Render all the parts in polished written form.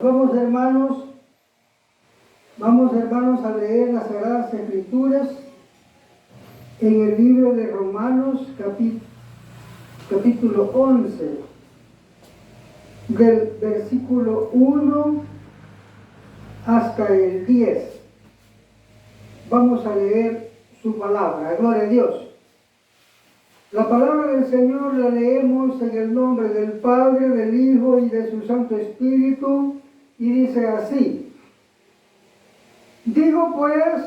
Vamos hermanos a leer las Sagradas Escrituras en el libro de Romanos capítulo 11, del versículo 1 hasta el 10. Vamos a leer su palabra. Gloria a Dios. La palabra del Señor la leemos en el nombre del Padre, del Hijo y de su Santo Espíritu, y dice así: digo pues,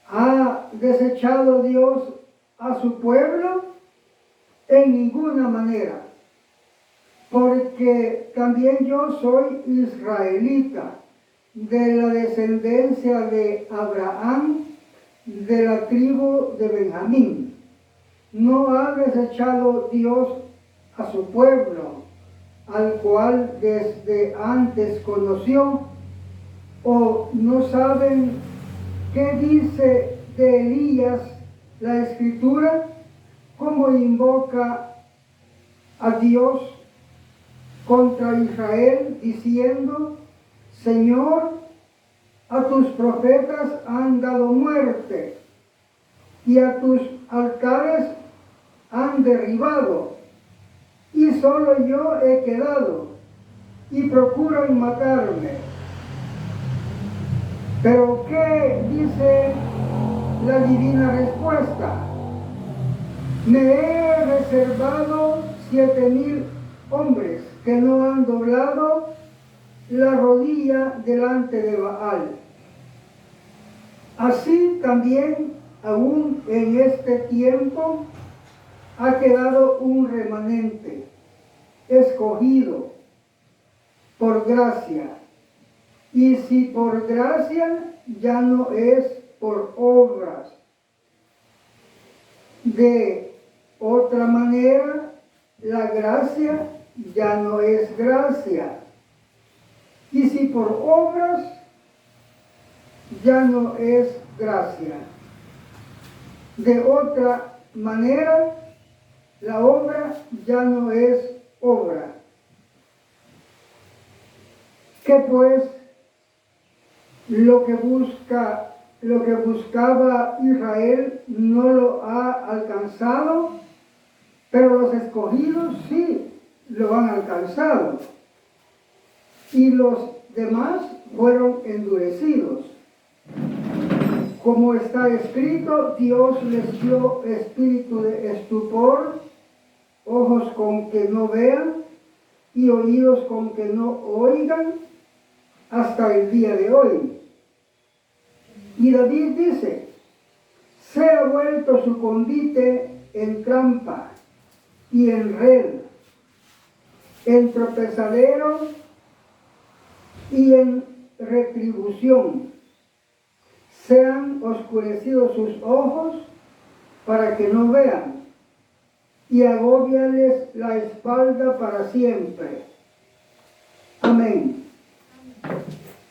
¿ha desechado Dios a su pueblo? En ninguna manera, porque también yo soy israelita, de la descendencia de Abraham, de la tribu de Benjamín. No ha desechado Dios a su pueblo, al cual desde antes conoció. ¿O no saben qué dice de Elías la Escritura? ¿Cómo invoca a Dios contra Israel, diciendo: Señor, a tus profetas han dado muerte, y a tus altares han derribado, y solo yo he quedado, y procuran matarme? Pero ¿qué dice la divina respuesta? Me he reservado 7,000 hombres que no han doblado la rodilla delante de Baal. Así también, aún en este tiempo, ha quedado un remanente, escogido por gracia. Y si por gracia, ya no es por obras. De otra manera, la gracia ya no es gracia. Y si por obras, ya no es gracia. De otra manera, la obra ya no es obra. ¿Qué pues? Lo que buscaba Israel no lo ha alcanzado, pero los escogidos sí lo han alcanzado, y los demás fueron endurecidos. Como está escrito, Dios les dio espíritu de estupor, ojos con que no vean y oídos con que no oigan, hasta el día de hoy. Y David dice: se ha vuelto su convite en trampa y en red, en tropezadero y en retribución. Se han oscurecido sus ojos para que no vean, y agóbiales la espalda para siempre. Amén.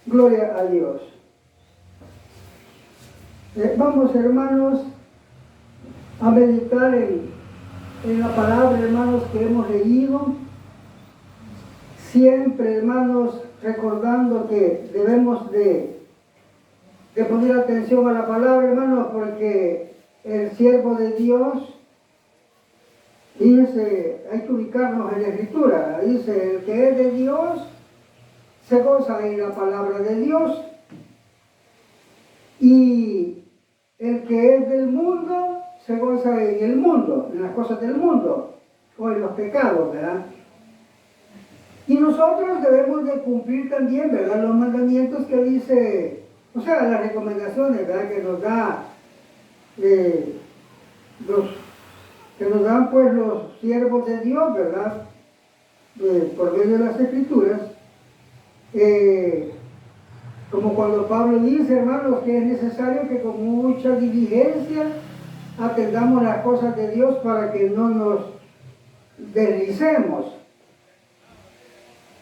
Gloria a Dios. Vamos, hermanos, a meditar en la palabra, hermanos, que hemos leído. Siempre, hermanos, recordando que debemos de poner atención a la palabra, hermanos, porque el siervo de Dios dice, hay que ubicarnos en la Escritura, dice: el que es de Dios se goza en la palabra de Dios, y el que es del mundo se goza en el mundo, en las cosas del mundo, o en los pecados, ¿verdad? Y nosotros debemos de cumplir también, ¿verdad?, los mandamientos que dice, o sea, las recomendaciones, ¿verdad?, que nos da pues los siervos de Dios, ¿verdad?, por medio de las Escrituras. Como cuando Pablo dice, hermanos, que es necesario que con mucha diligencia atendamos las cosas de Dios para que no nos deslicemos.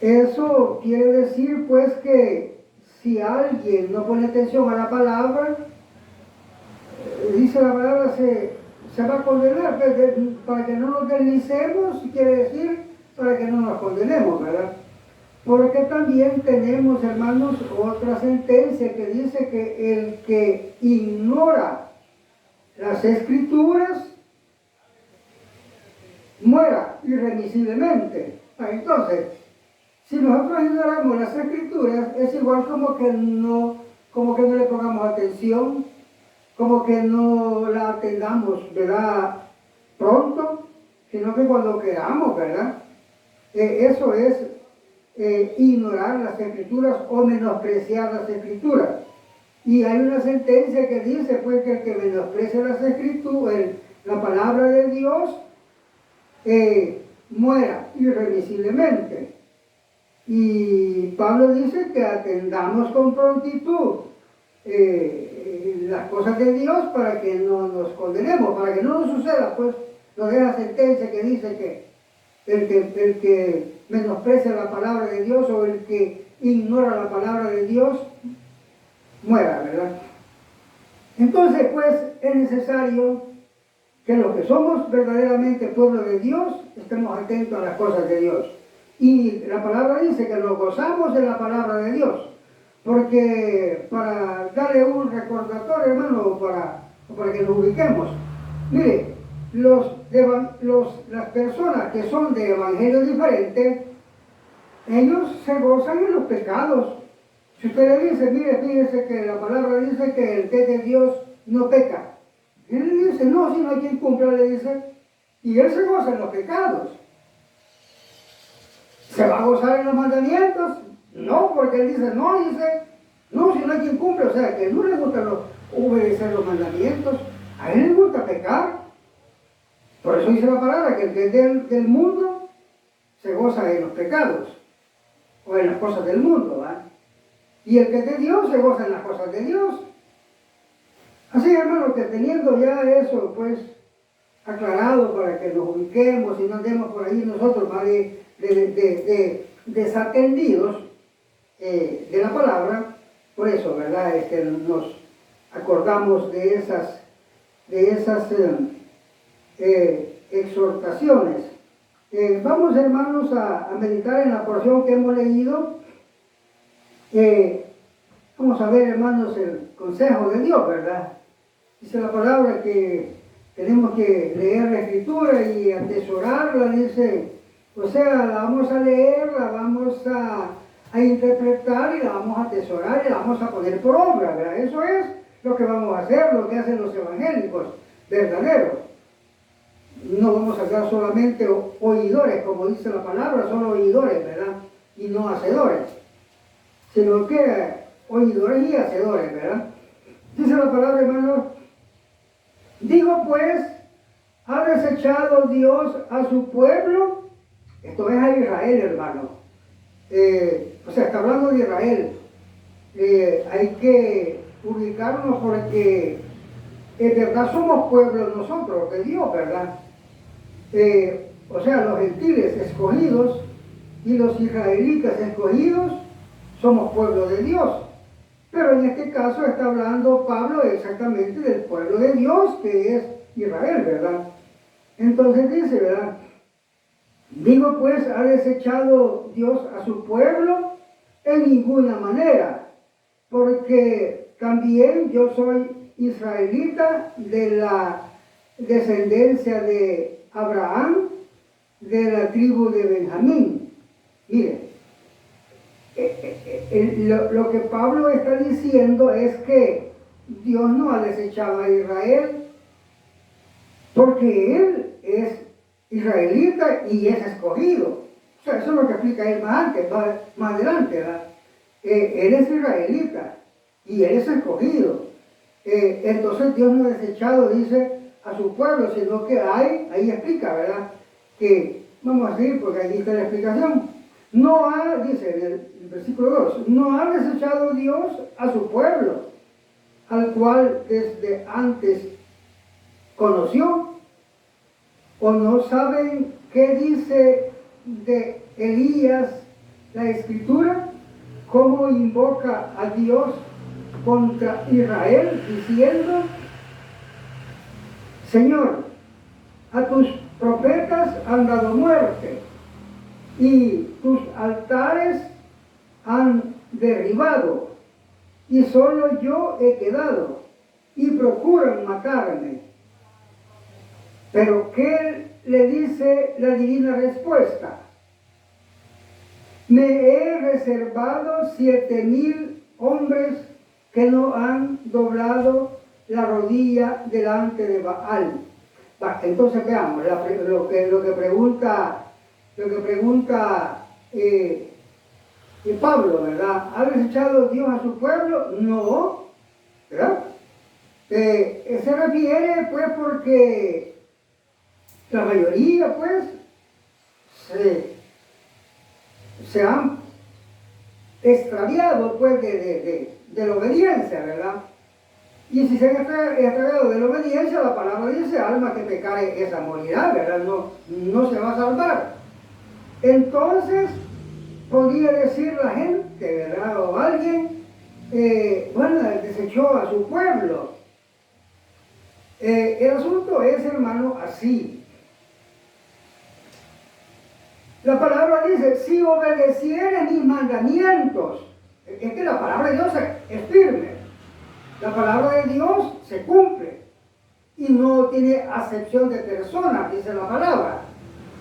Eso quiere decir, pues, que si alguien no pone atención a la palabra, dice la palabra, se va a condenar. Para que no nos deslicemos, quiere decir para que no nos condenemos, ¿verdad? Porque también tenemos, hermanos, otra sentencia que dice que el que ignora las Escrituras muera irremisiblemente. Entonces, si nosotros ignoramos las Escrituras, es igual como que no le pongamos atención, como que no la atendamos, ¿verdad?, pronto, sino que cuando queramos, ¿verdad? Eso es ignorar las Escrituras o menospreciar las Escrituras. Y hay una sentencia que dice, pues, que el que menosprecia las Escrituras, la palabra de Dios, muera irremisiblemente. Y Pablo dice que atendamos con prontitud las cosas de Dios para que no nos condenemos, para que no nos suceda, pues, lo de la sentencia que dice que el que menosprecia la palabra de Dios o el que ignora la palabra de Dios muera, ¿verdad? Entonces, pues, es necesario que los que somos verdaderamente pueblo de Dios estemos atentos a las cosas de Dios. Y la palabra dice que nos gozamos en la palabra de Dios, porque para darle un recordatorio, hermano, o para que nos ubiquemos, mire, las personas que son de evangelio diferente, ellos se gozan en los pecados. Si usted le dice, mire, fíjese que la palabra dice que el que es de Dios no peca. Y él le dice, no, si no hay quien cumpla, le dice, y él se goza en los pecados. ¿Se va a gozar en los mandamientos? No, porque él dice, no, no, si no hay quien cumple, o sea, que no le gusta obedecer los mandamientos, a él le gusta pecar. Por eso dice la palabra que el que es del mundo se goza en los pecados o en las cosas del mundo, ¿va? Y el que es de Dios se goza en las cosas de Dios. Así, hermano, que teniendo ya eso, pues, aclarado para que nos ubiquemos y no andemos por ahí nosotros más desatendidos de la palabra, por eso, ¿verdad?, nos acordamos de esas exhortaciones. Vamos, hermanos, a meditar en la porción que hemos leído. Vamos a ver, hermanos, el consejo de Dios, ¿verdad? Dice la palabra que tenemos que leer la Escritura y atesorarla, dice, o sea, la vamos a leer, la vamos a interpretar y la vamos a atesorar y la vamos a poner por obra, ¿verdad? Eso es lo que vamos a hacer, lo que hacen los evangélicos verdaderos. No vamos a ser solamente oidores, como dice la palabra, solo oidores, ¿verdad? Y no hacedores, sino que oidores y hacedores, ¿verdad? Dice la palabra, hermanos, digo pues, ¿ha desechado Dios a su pueblo? Esto es a Israel, hermano. O sea, está hablando de Israel. Hay que ubicarnos porque en verdad somos pueblos nosotros, de Dios, ¿verdad? O sea, los gentiles escogidos y los israelitas escogidos somos pueblo de Dios. Pero en este caso está hablando Pablo exactamente del pueblo de Dios, que es Israel, ¿verdad? Entonces dice, ¿verdad? Digo pues, ¿ha desechado Dios a su pueblo? En ninguna manera, porque también yo soy israelita de la descendencia de Abraham, de la tribu de Benjamín. Mire, lo que Pablo está diciendo es que Dios no ha desechado a Israel porque él es israelita y es escogido. O sea, eso es lo que explica él más adelante, ¿verdad? Él es israelita y él es escogido. Entonces Dios no ha desechado, dice, a su pueblo, sino que ahí explica, ¿verdad? Que, vamos a seguir porque ahí está la explicación. Dice en el versículo 2, no ha desechado Dios a su pueblo, al cual desde antes conoció. ¿O no saben qué dice de Elías la Escritura? ¿Cómo invoca a Dios contra Israel diciendo, Señor, a tus profetas han dado muerte y tus altares han derribado, y solo yo he quedado, y procuran matarme. Pero ¿qué le dice la divina respuesta? Me he reservado 7,000 hombres que no han doblado la rodilla delante de Baal. Entonces veamos lo que pregunta Pablo, ¿verdad? ¿Ha desechado Dios a su pueblo? No, ¿verdad? Se refiere pues porque la mayoría pues se han extraviado pues de la obediencia, ¿verdad? Y si se han extraviado de la obediencia, la palabra dice, alma que pecare esa morirá, ¿verdad? No se va a salvar. Entonces, podría decir la gente, ¿verdad? O alguien, bueno, desechó a su pueblo. El asunto es, hermano, así. La palabra dice, si obedecieren mis mandamientos, es que la palabra de Dios es firme. La palabra de Dios se cumple y no tiene acepción de personas, dice la palabra,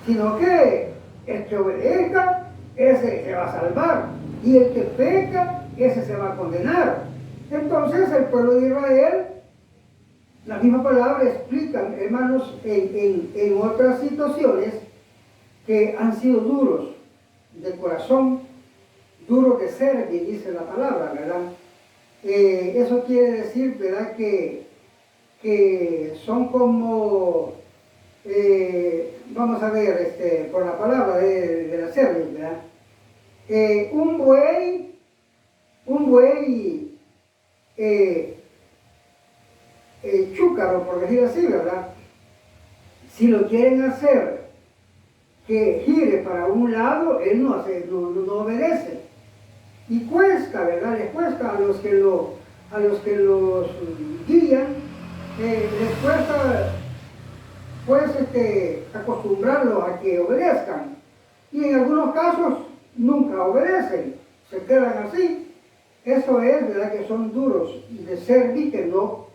sino que el que obedezca, ese se va a salvar, y el que peca, ese se va a condenar. Entonces el pueblo de Israel, la misma palabra explica, hermanos, en otras situaciones, que han sido duros de corazón, duros de cerviz, dice la palabra, ¿verdad? Eso quiere decir, ¿verdad?, que son como, vamos a ver, por la palabra de la cerviz, ¿verdad? Un buey chúcaro, por decir así, ¿verdad? Si lo quieren hacer que gire para un lado, él no obedece. Y cuesta, ¿verdad? Les cuesta a los que los guían, les cuesta pues acostumbrarlos a que obedezcan. Y en algunos casos nunca obedecen, se quedan así. Eso es, ¿verdad?, que son duros de cerviz, que no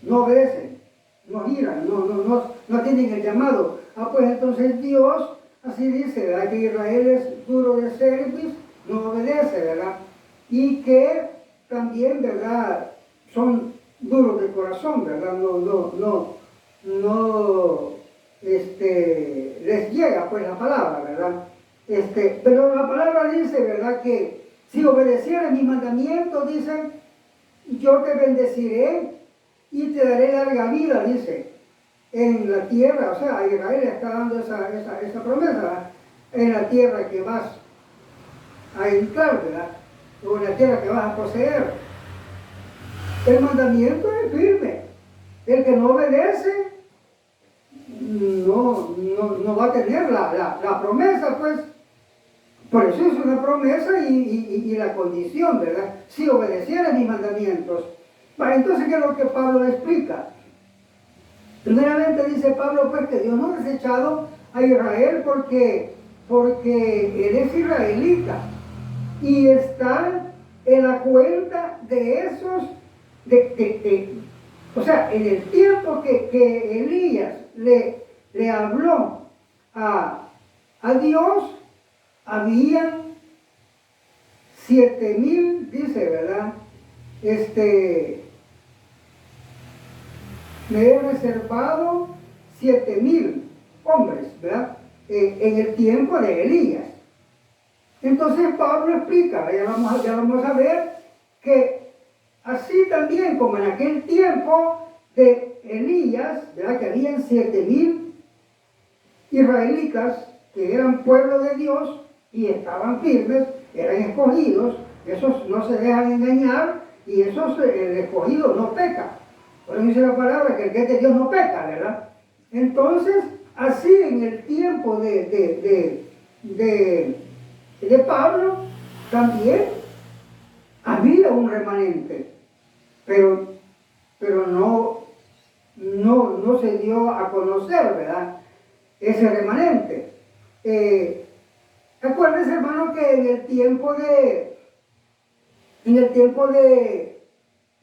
obedecen, no giran, no tienen el llamado. Pues entonces Dios así dice, ¿verdad?, que Israel es duro de cerviz, no obedece, ¿verdad? Y que también, ¿verdad?, son duros de corazón, ¿verdad? Les llega pues la palabra, ¿verdad? Pero la palabra dice, ¿verdad?, que si obedecieres mis mandamientos, dice, yo te bendeciré y te daré larga vida, dice, en la tierra. O sea, Israel está dando esa promesa, ¿verdad?, en la tierra que vas a entrar, ¿verdad?, o en la tierra que vas a poseer. El mandamiento es firme. El que no obedece no va a tener la promesa, pues. Por eso es una promesa y la condición, ¿verdad? Si obedeciera mis mandamientos. Entonces, ¿qué es lo que Pablo explica? Primeramente dice Pablo, pues, que Dios no ha desechado a Israel porque él es israelita y está en la cuenta de esos, o sea, en el tiempo que Elías le habló a Dios, habían 7,000, dice, ¿verdad? Me he reservado 7,000 hombres, ¿verdad?, en el tiempo de Elías. Entonces Pablo explica, ya vamos a ver, que así también como en aquel tiempo de Elías, ¿verdad?, que habían 7,000 israelitas que eran pueblo de Dios y estaban firmes, eran escogidos, esos no se dejan engañar y esos, el escogido no peca. Por eso dice la palabra que el que es de Dios no peca, ¿verdad? Entonces, así en el tiempo de Pablo también había un remanente, pero no se dio a conocer, ¿verdad?, ese remanente. Acuérdense, hermano, que en el tiempo de En el tiempo del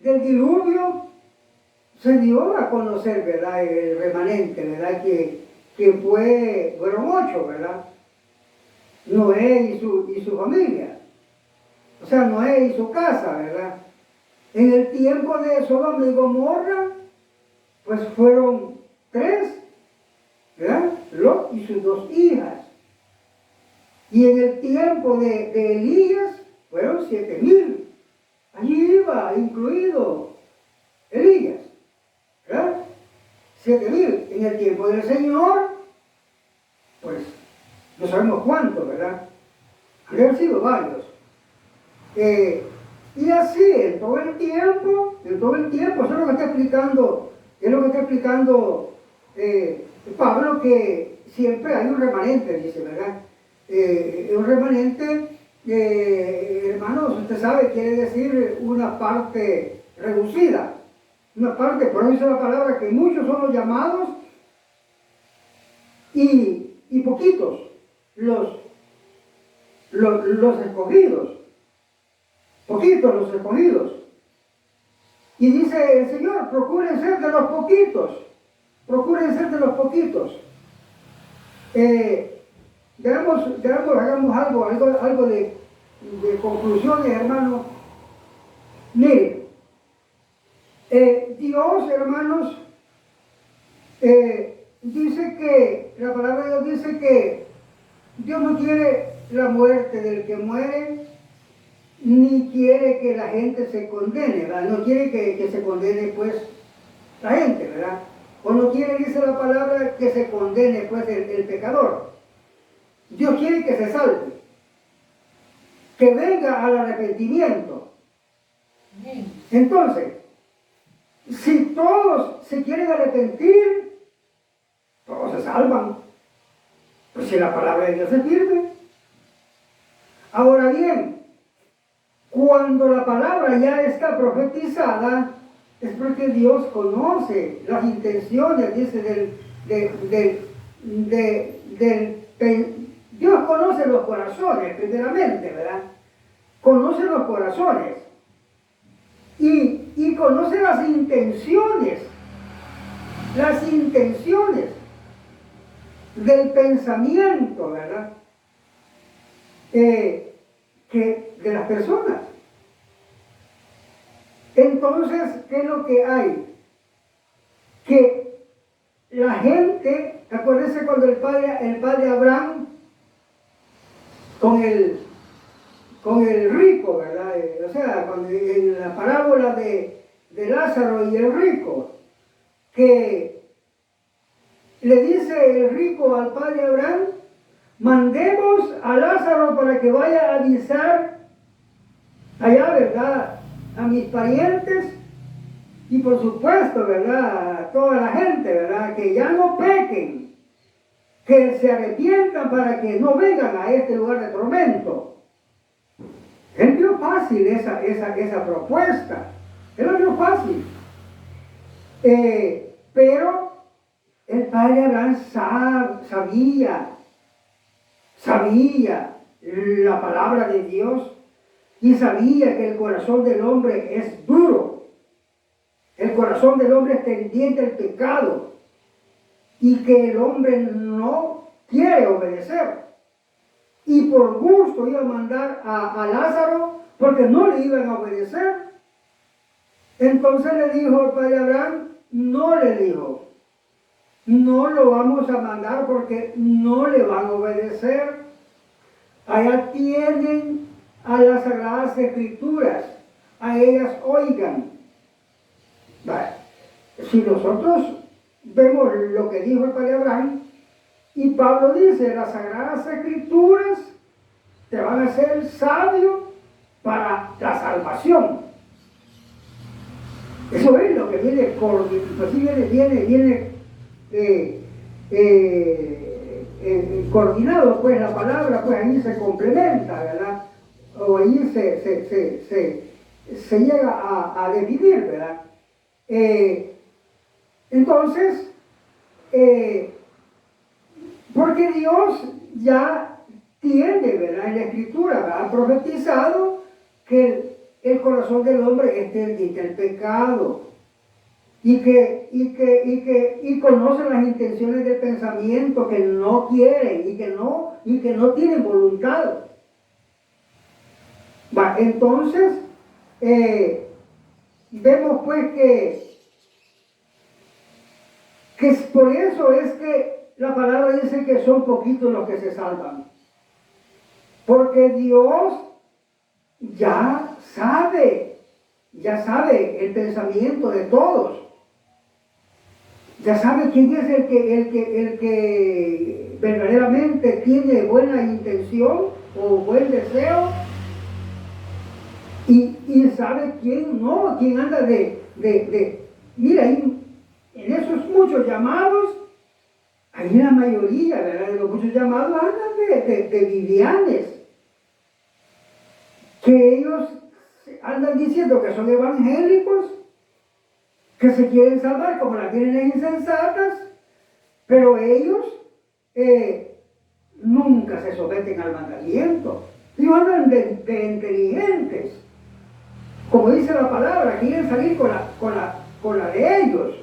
diluvio se dio a conocer, ¿verdad? El remanente, ¿verdad? Que fueron 8, ¿verdad? Noé y su familia. O sea, Noé y su casa, ¿verdad? En el tiempo de Sodoma y Gomorra, pues fueron 3, ¿verdad? Lot y sus 2 hijas. Y en el tiempo de Elías, fueron 7,000. Allí iba incluido Elías, ¿verdad? 7,000. En el tiempo del Señor, pues no sabemos cuántos, ¿verdad? Han sido varios. Y así, en todo el tiempo, eso es lo que está explicando Pablo, que siempre hay un remanente, dice, ¿verdad? Un remanente, hermanos, usted sabe, quiere decir una parte reducida, una parte, por eso dice la palabra que muchos son los llamados y poquitos los escogidos. Poquitos los escogidos. Y dice el Señor, procuren ser de los poquitos. Procuren ser de los poquitos. Hagamos algo de conclusiones, hermanos. Miren, Dios, hermanos, dice que, la palabra de Dios dice que Dios no quiere la muerte del que muere, ni quiere que la gente se condene, ¿verdad? No quiere que se condene, pues, la gente, ¿verdad? O no quiere, dice la palabra, que se condene, pues, el pecador. Dios quiere que se salve, que venga al arrepentimiento. Entonces, si todos se quieren arrepentir, todos se salvan. Pues si la palabra de Dios es firme. Ahora bien, cuando la palabra ya está profetizada, es porque Dios conoce las intenciones, dice, Dios conoce los corazones, primeramente, ¿verdad? Conoce los corazones y conoce las intenciones del pensamiento, ¿verdad? Que de las personas. Entonces, ¿qué es lo que hay? Que la gente, acuérdense cuando el padre Abraham con el rico, ¿verdad? O sea, cuando en la parábola de Lázaro y el rico, que le dice el rico al padre Abraham, mandemos a Lázaro para que vaya a avisar allá, ¿verdad?, a mis parientes y por supuesto, ¿verdad?, a toda la gente, ¿verdad?, que ya no pequen, que se arrepientan para que no vengan a este lugar de tormento. Él vio fácil esa propuesta, él lo vio fácil. Pero el padre Abraham sabía la palabra de Dios y sabía que el corazón del hombre es duro. El corazón del hombre es tendiente al pecado y que el hombre no quiere obedecer. Y por gusto iba a mandar a Lázaro porque no le iban a obedecer. Entonces le dijo el padre Abraham, no le dijo, no lo vamos a mandar porque no le van a obedecer. Allá tienen a las Sagradas Escrituras, a ellas oigan. Vale. Si nosotros vemos lo que dijo el padre Abraham, y Pablo dice, las Sagradas Escrituras te van a hacer sabio para la salvación. Eso es lo que viene, pues viene coordinado, pues la palabra, pues ahí se complementa, ¿verdad? O ahí se llega a definir, ¿verdad? Entonces, porque Dios ya tiene, ¿verdad?, en la Escritura, ¿verdad?, ha profetizado que el corazón del hombre es tendiente al pecado y conoce las intenciones del pensamiento que no quieren y que no tienen voluntad. Entonces, vemos pues que por eso es que la palabra dice que son poquitos los que se salvan. Porque Dios ya sabe el pensamiento de todos. Ya sabe quién es el que verdaderamente tiene buena intención o buen deseo. Y sabe quién no, quién anda mira, en esos muchos llamados, ahí la mayoría, ¿verdad? De los muchos llamados andan de vivianes, que ellos andan diciendo que son evangélicos, que se quieren salvar como las vírgenes insensatas, pero ellos nunca se someten al mandamiento. Ellos andan de inteligentes. Como dice la palabra, quieren salir con la de ellos.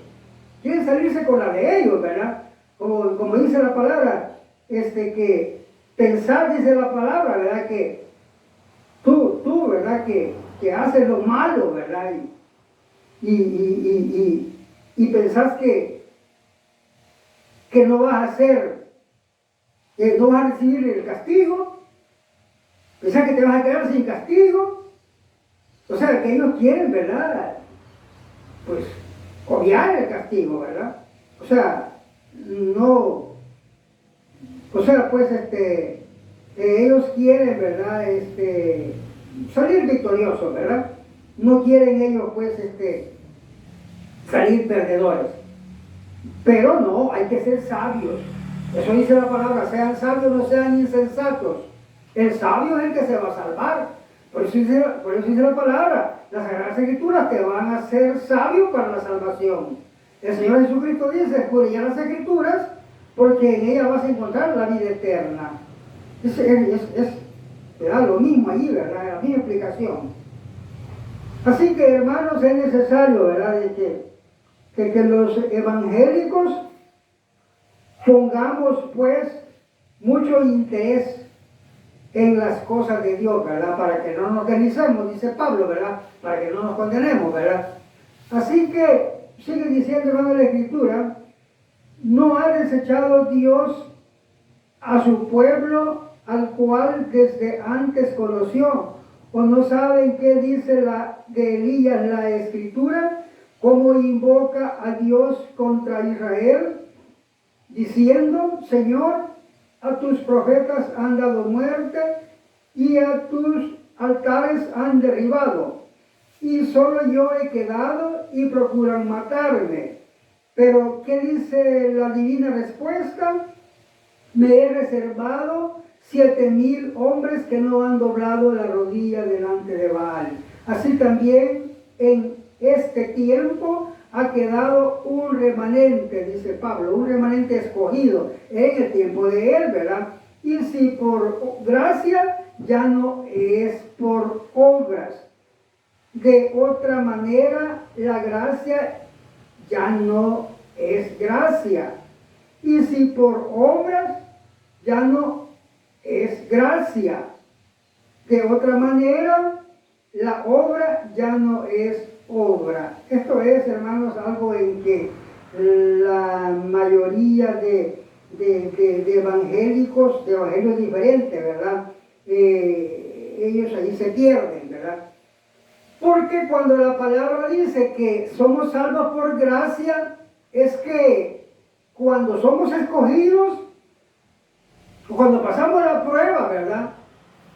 Quieren salirse con la de ellos, ¿verdad? Como dice la palabra, que pensar, dice la palabra, ¿verdad? Que tú, ¿verdad? Que haces lo malo, ¿verdad? Y pensás que no vas a hacer, que no vas a recibir el castigo, pensás que te vas a quedar sin castigo. O sea, que ellos quieren, ¿verdad? Pues, obviar el castigo, ¿verdad? O sea, no... O sea, pues, ellos quieren, ¿verdad? Salir victoriosos, ¿verdad? No quieren ellos, pues, salir perdedores. Pero no, hay que ser sabios. Eso dice la palabra, sean sabios, no sean insensatos. El sabio es el que se va a salvar. Por eso dice la palabra, las Sagradas Escrituras te van a hacer sabio para la salvación. El Señor Jesucristo dice, escudriñad las Escrituras, porque en ellas vas a encontrar la vida eterna. Es lo mismo allí, ¿verdad? La misma explicación. Así que, hermanos, es necesario, ¿verdad?, que los evangélicos pongamos, pues, mucho interés en las cosas de Dios, ¿verdad? Para que no nos deslicemos, dice Pablo, ¿verdad? Para que no nos condenemos, ¿verdad? Así que, sigue diciendo, hermano, la Escritura, no ha desechado Dios a su pueblo, al cual desde antes conoció. ¿O no saben qué dice de Elías la Escritura? Cómo invoca a Dios contra Israel, diciendo, Señor, a tus profetas han dado muerte y a tus altares han derribado, y solo yo he quedado y procuran matarme. Pero, ¿qué dice la divina respuesta? Me he reservado 7,000 hombres que no han doblado la rodilla delante de Baal. Así también en este tiempo ha quedado un remanente, dice Pablo, un remanente escogido en el tiempo de él, ¿verdad? Y si por gracia, ya no es por obras. De otra manera, la gracia ya no es gracia. Y si por obras, ya no es gracia. De otra manera, la obra ya no es obra. Esto es, hermanos, algo en que la mayoría de evangélicos, de evangelios diferentes, ¿verdad? Ellos ahí se pierden, ¿verdad? Porque cuando la palabra dice que somos salvos por gracia, es que cuando somos escogidos, cuando pasamos la prueba, ¿verdad?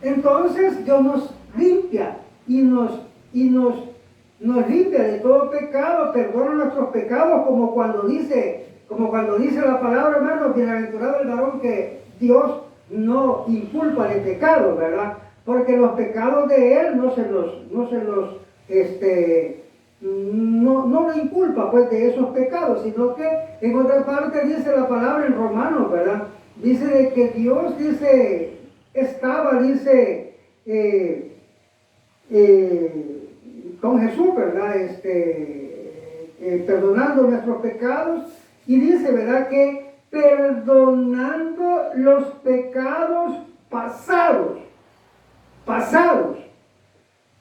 Entonces Dios nos limpia y nos limpia de todo pecado, perdona nuestros pecados, como cuando dice la palabra, hermano, bienaventurado el varón que Dios no inculpa de pecado, ¿verdad? Porque los pecados de él no lo inculpa, pues, de esos pecados, sino que en otra parte dice la palabra en Romanos, ¿verdad? Dice de que Dios, dice, con Jesús, ¿verdad? Perdonando nuestros pecados, y dice, ¿verdad? Que perdonando los pecados pasados.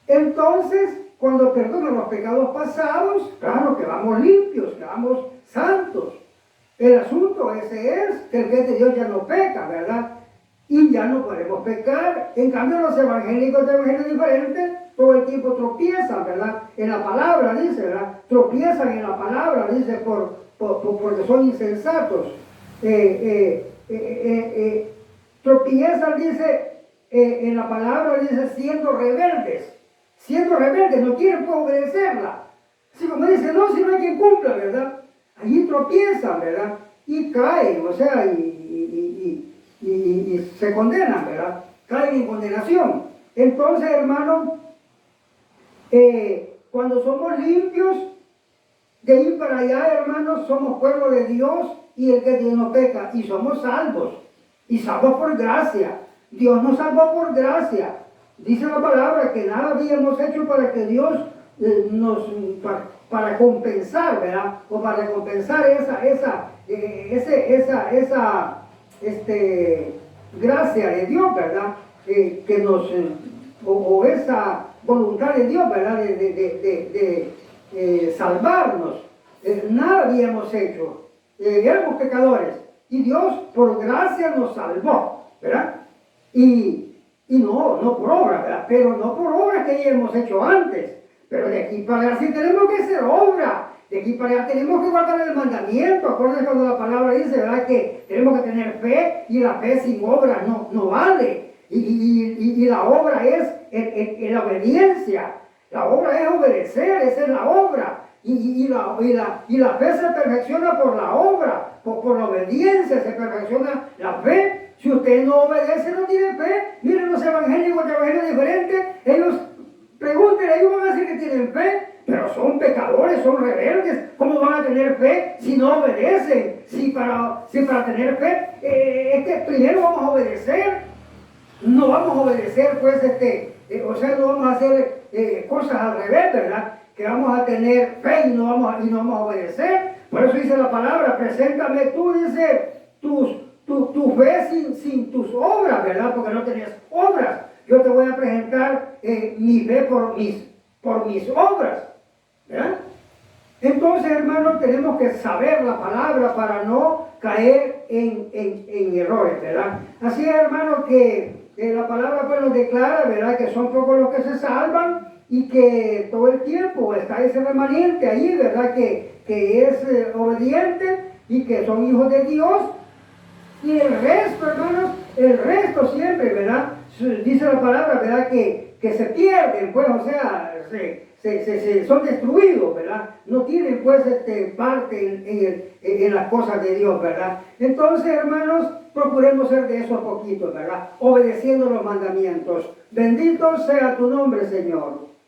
Entonces, cuando perdonan los pecados pasados, claro que vamos limpios, que vamos santos. El asunto ese es que el que es de Dios ya no peca, ¿verdad? Y ya no podemos pecar. En cambio, los evangélicos de evangelios diferentes todo el tiempo tropiezan, ¿verdad? En la palabra, dice, ¿verdad? Tropiezan en la palabra, dice, porque son insensatos. Tropiezan, dice, en la palabra, dice, siendo rebeldes, no quieren obedecerla. Así como dice, no, si no hay quien cumpla, ¿verdad? Allí tropiezan, ¿verdad? Y caen, o sea, y se condenan, ¿verdad? Caen en condenación. Entonces, hermano, cuando somos limpios, de ir para allá, hermanos, somos pueblo de Dios y el que Dios no peca, y somos salvos, y salvos por gracia. Dios nos salvó por gracia. Dice la palabra que nada habíamos hecho para que Dios para compensar, ¿verdad? O para compensar esa gracia de Dios, ¿verdad? Que nos, o esa voluntad de Dios, ¿verdad? De salvarnos. Nada habíamos hecho. Éramos pecadores. Y Dios por gracia nos salvó, ¿verdad? Y no por obra, ¿verdad? Pero no por obras que hayamos hecho antes. Pero de aquí para allá sí tenemos que hacer obra. De aquí para allá tenemos que guardar el mandamiento. Acuérdense cuando la palabra dice, ¿verdad? Que tenemos que tener fe, y la fe sin obra no vale. Y la obra es la obediencia. La obra es obedecer, esa es la obra. Y la fe se perfecciona por la obra, por la obediencia se perfecciona la fe. Si usted no obedece, no tiene fe. Miren los evangélicos de evangelios diferentes, ellos pregúntenle, ellos van a decir que tienen fe, pero son pecadores, son rebeldes. ¿Cómo van a tener fe si no obedecen? Si para tener fe, es que primero vamos a obedecer. No vamos a obedecer, pues, o sea, no vamos a hacer cosas al revés, ¿verdad? Que vamos a tener fe y no vamos a obedecer. Por eso dice la palabra, preséntame tú, dice, tu fe sin tus obras, ¿verdad? Porque no tenías obras. Yo te voy a presentar mi fe por mis obras, ¿verdad? Entonces, hermanos, tenemos que saber la palabra para no caer en errores, ¿verdad? Así es, hermanos, que la palabra pues nos declara, ¿verdad? Que son pocos los que se salvan y que todo el tiempo está ese remanente ahí, ¿verdad? Que es obediente y que son hijos de Dios. Y el resto, hermanos, el resto siempre, ¿verdad? Dice la palabra, ¿verdad? Que se pierden, pues, o sea, son destruidos, ¿verdad? No tienen, pues, parte en las cosas de Dios, ¿verdad? Entonces, hermanos, procuremos ser de esos poquitos, ¿verdad? Obedeciendo los mandamientos. Bendito sea tu nombre, Señor.